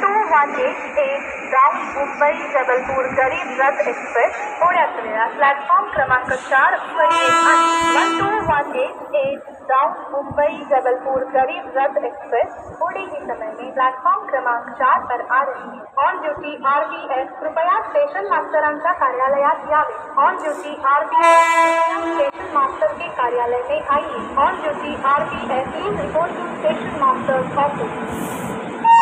1218 down Mumbai Jabalpur Garib Rath express थोड्याच वेळात platform क्रमांक 4 वर येत आहे. 1218 डाउन मुंबई जबलपुर गरीब रथ एक्सप्रेस थोड़े ही समय में प्लॅटफॉर्म क्रमांक 4 पर आ रही है. ऑन ड्यूटी RPS कृपया स्टेशन मास्टरांच्या कार्यालयात यावे. On duty RPS station master के कार्यालय में आइए. On duty RPS please report to station master's office.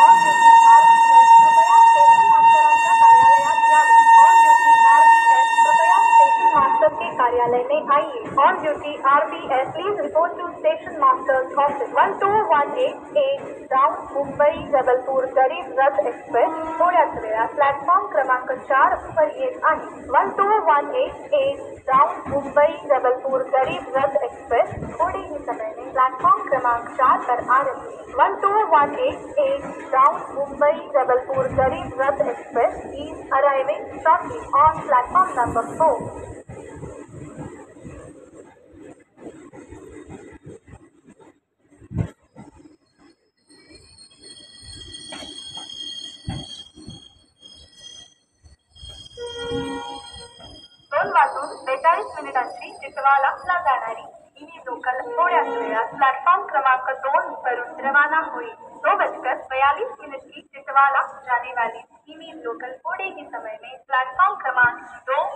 On duty RPS कृपया स्टेशन मास्टरांच्या कार्यालयात यावे. ऑन ड्यूटी RPS कृपया स्टेशन मास्टर के कार्यालय में आइए. On duty RPS please report to station master's office. 1218 down Mumbai Jabalpur Garib Rath express थोड्याच वेळात प्लॅटफॉर्म क्रमांक 4 वर येत आहे. 1218 डाउन मुंबई जबलपुर गरीब रथ एक्सप्रेस थोड़े ही समय में प्लॅटफॉर्म क्रमांक 4 पर आ रही है. 1218 डाउन मुंबई जबलपुर गरीब Rath express is arriving shortly on platform number 4. मिनिटांची टिटवाळाला जाणारी मिनी लोकल थोड्याच वेळात प्लॅटफॉर्म क्रमांक 2 वरून रवाना होईल. 2:42 की टिटवाला जाने वाली मिनी लोकल थोड़े ही समय में प्लैटफॉर्म क्रमांक 2